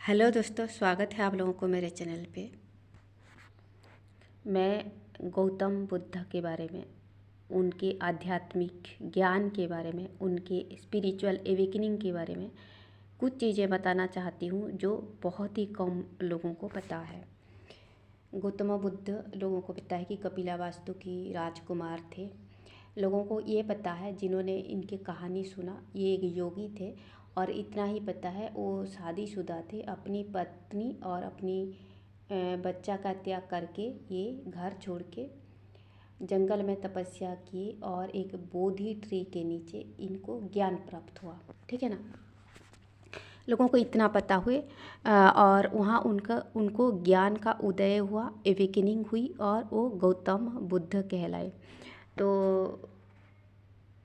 Hello दोस्तों, स्वागत है आप लोगों को मेरे चैनल पे। मैं गौतम बुद्ध के बारे में, उनके आध्यात्मिक ज्ञान के बारे में, उनके स्पिरिचुअल एवेकनिंग के बारे में कुछ चीज़ें बताना चाहती हूँ जो बहुत ही कम लोगों को पता है। गौतम बुद्ध लोगों को पता है कि कपिलावास्तु की राजकुमार थे। लोगों को ये पता है, जिन्होंने इनकी कहानी सुना, ये एक योगी थे। और इतना ही पता है वो शादीशुदा थे। अपनी पत्नी और अपनी बच्चा का त्याग करके ये घर छोड़ के जंगल में तपस्या की और एक बोधि ट्री के नीचे इनको ज्ञान प्राप्त हुआ। ठीक है ना। लोगों को इतना पता हुए और वहाँ उनको ज्ञान का उदय हुआ, एवेकनिंग हुई और वो गौतम बुद्ध कहलाए। तो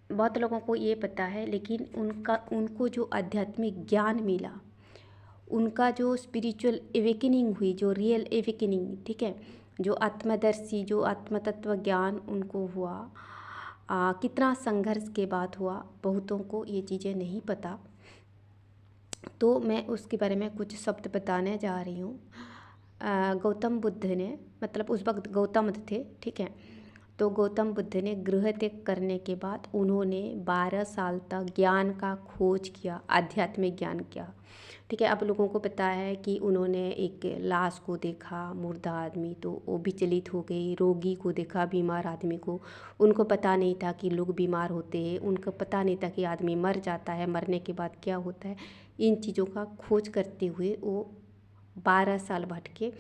बहुत लोगों को ये पता है, लेकिन उनको जो आध्यात्मिक ज्ञान मिला, उनका जो स्पिरिचुअल एवेकनिंग हुई, जो रियल एवेकनिंग, ठीक है, जो आत्मदर्शी, जो आत्मतत्व ज्ञान उनको हुआ, कितना संघर्ष के बाद हुआ, बहुतों को ये चीज़ें नहीं पता। तो मैं उसके बारे में कुछ शब्द बताने जा रही हूँ। गौतम बुद्ध ने, मतलब उस वक्त गौतम थे, ठीक है। तो गौतम बुद्ध ने गृह त्याग करने के बाद उन्होंने 12 साल तक ज्ञान का खोज किया, आध्यात्मिक ज्ञान किया। ठीक है। अब लोगों को पता है कि उन्होंने एक लाश को देखा, मुर्दा आदमी, तो वो विचलित हो गई। रोगी को देखा, बीमार आदमी को, उनको पता नहीं था कि लोग बीमार होते हैं, उनको पता नहीं था कि आदमी मर जाता है, मरने के बाद क्या होता है। इन चीज़ों का खोज करते हुए वो 12 साल भटके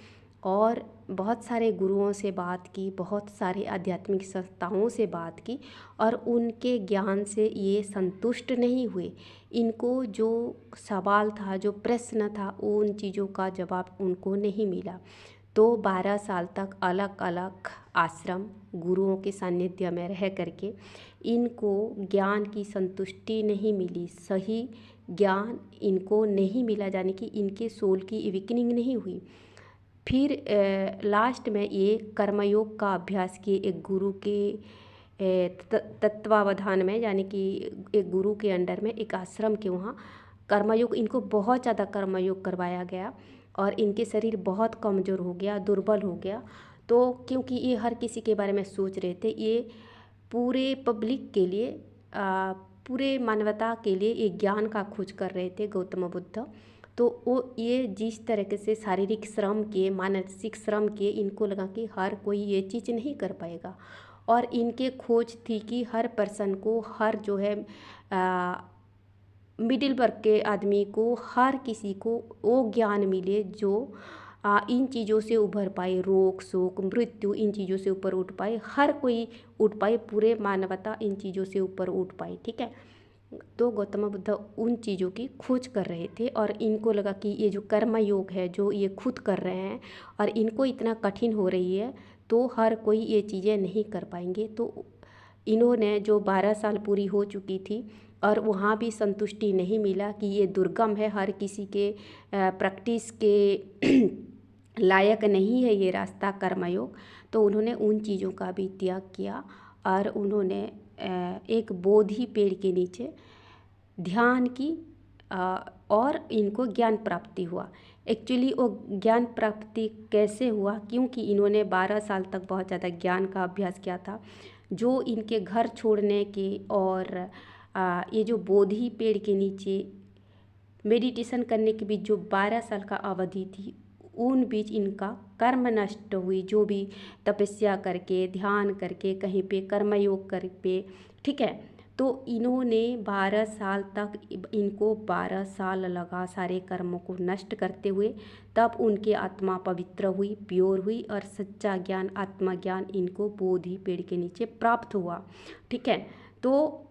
और बहुत सारे गुरुओं से बात की, बहुत सारे आध्यात्मिक संस्थाओं से बात की, और उनके ज्ञान से ये संतुष्ट नहीं हुए। इनको जो सवाल था, जो प्रश्न था, उन चीज़ों का जवाब उनको नहीं मिला। तो 12 साल तक अलग अलग आश्रम, गुरुओं के सानिध्य में रह करके इनको ज्ञान की संतुष्टि नहीं मिली, सही ज्ञान इनको नहीं मिला, यानी कि इनके सोल की एवेकनिंग नहीं हुई। फिर लास्ट में ये कर्मयोग का अभ्यास किए एक गुरु के तत्वावधान में, यानी कि एक गुरु के अंडर में, एक आश्रम के वहाँ कर्मयोग, इनको बहुत ज़्यादा कर्मयोग करवाया गया और इनके शरीर बहुत कमज़ोर हो गया, दुर्बल हो गया। तो क्योंकि ये हर किसी के बारे में सोच रहे थे, ये पूरे पब्लिक के लिए, पूरे मानवता के लिए एक ज्ञान का खोज कर रहे थे गौतम बुद्ध। तो वो ये जिस तरीके से शारीरिक श्रम के, मानसिक श्रम के, इनको लगा कि हर कोई ये चीज़ नहीं कर पाएगा। और इनके खोज थी कि हर पर्सन को, हर जो है मिडिल वर्ग के आदमी को, हर किसी को वो ज्ञान मिले जो इन चीज़ों से उभर पाए, रोग, शोक, मृत्यु, इन चीज़ों से ऊपर उठ पाए, हर कोई उठ पाए, पूरे मानवता इन चीज़ों से ऊपर उठ पाए। ठीक है। तो गौतम बुद्ध उन चीज़ों की खोज कर रहे थे और इनको लगा कि ये जो कर्म योग है, जो ये खुद कर रहे हैं और इनको इतना कठिन हो रही है, तो हर कोई ये चीज़ें नहीं कर पाएंगे। तो इन्होंने, जो 12 साल पूरी हो चुकी थी और वहाँ भी संतुष्टि नहीं मिला कि ये दुर्गम है, हर किसी के प्रैक्टिस के लायक नहीं है ये रास्ता कर्मयोग, तो उन्होंने उन चीज़ों का भी त्याग किया और उन्होंने एक बोधि पेड़ के नीचे ध्यान की और इनको ज्ञान प्राप्ति हुआ। एक्चुअली वो ज्ञान प्राप्ति कैसे हुआ, क्योंकि इन्होंने 12 साल तक बहुत ज़्यादा ज्ञान का अभ्यास किया था। जो इनके घर छोड़ने के और ये जो बोधि पेड़ के नीचे मेडिटेशन करने के बीच जो 12 साल का अवधि थी, उन बीच इनका कर्म नष्ट हुई। जो भी तपस्या करके, ध्यान करके, कहीं पे कर्मयोग करके, ठीक है। तो इन्होंने 12 साल तक, इनको 12 साल लगा सारे कर्मों को नष्ट करते हुए, तब उनकी आत्मा पवित्र हुई, प्योर हुई और सच्चा ज्ञान, आत्मज्ञान इनको बोधि पेड़ के नीचे प्राप्त हुआ। ठीक है। तो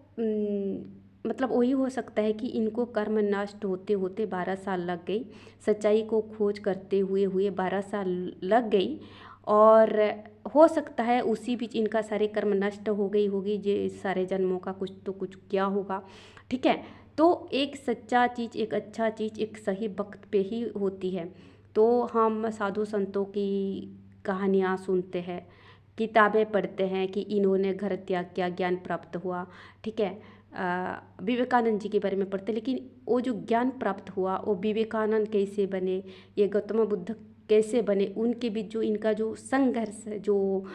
मतलब वही हो सकता है कि इनको कर्म नष्ट होते होते 12 साल लग गई, सच्चाई को खोज करते हुए हुए 12 साल लग गई, और हो सकता है उसी बीच इनका सारे कर्म नष्ट हो गई होगी, जे सारे जन्मों का कुछ तो कुछ क्या होगा। ठीक है। तो एक सच्चा चीज़, एक अच्छा चीज़ एक सही वक्त पे ही होती है। तो हम साधु संतों की कहानियाँ सुनते हैं, किताबें पढ़ते हैं कि इन्होंने घर त्याग किया, ज्ञान प्राप्त हुआ। ठीक है। विवेकानंद जी के बारे में पढ़ते, लेकिन वो जो ज्ञान प्राप्त हुआ वो विवेकानंद कैसे बने, ये गौतम बुद्ध कैसे बने, उनके बीच जो इनका जो संघर्ष है, जो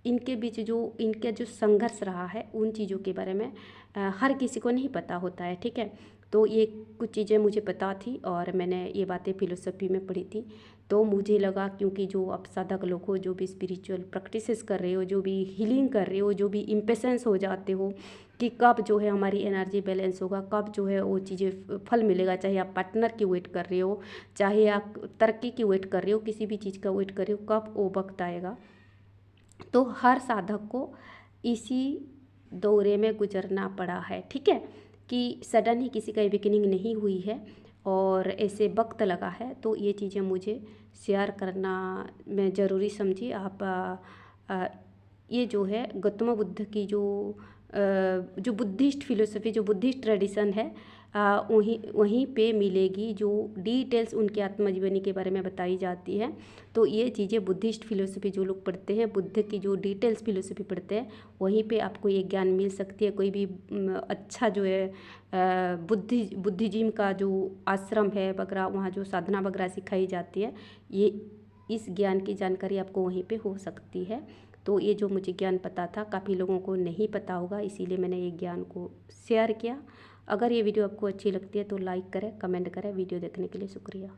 इनके बीच जो इनका जो संघर्ष रहा है, उन चीज़ों के बारे में हर किसी को नहीं पता होता है। ठीक है, तो ये कुछ चीज़ें मुझे पता थी और मैंने ये बातें फिलोसफी में पढ़ी थी। तो मुझे लगा क्योंकि जो अब साधक लोग हो, जो भी स्पिरिचुअल प्रैक्टिसेस कर रहे हो, जो भी हीलिंग कर रहे हो, जो भी इम्पेशेंस हो जाते हो कि कब जो है हमारी एनर्जी बैलेंस होगा, कब जो है वो चीज़ें फल मिलेगा, चाहे आप पार्टनर की वेट कर रहे हो, चाहे आप तरक्की की वेट कर रहे हो, किसी भी चीज़ का वेट कर रहे हो, कब वो वक्त आएगा। तो हर साधक को इसी दौरे में गुजरना पड़ा है। ठीक है, कि सडन ही किसी का अवेकनिंग नहीं हुई है और ऐसे वक्त लगा है। तो ये चीज़ें मुझे शेयर करना मैं ज़रूरी समझी। आप ये जो है गौतम बुद्ध की जो बुद्धिस्ट फिलोसफी, जो बुद्धिस्ट ट्रेडिशन है, वहीं पे मिलेगी जो डिटेल्स उनके आत्मजीवनी के बारे में बताई जाती है। तो ये चीज़ें बुद्धिस्ट फिलोसफी जो लोग पढ़ते हैं, बुद्ध की जो डिटेल्स फिलोसफी पढ़ते हैं, वहीं पे आपको ये ज्ञान मिल सकती है। कोई भी अच्छा जो है बुद्धिज्म का जो आश्रम है वगैरह, वहाँ जो साधना वगैरह सिखाई जाती है, ये इस ज्ञान की जानकारी आपको वहीं पे हो सकती है। तो ये जो मुझे ज्ञान पता था, काफ़ी लोगों को नहीं पता होगा, इसीलिए मैंने ये ज्ञान को शेयर किया। अगर ये वीडियो आपको अच्छी लगती है तो लाइक करें, कमेंट करें। वीडियो देखने के लिए शुक्रिया।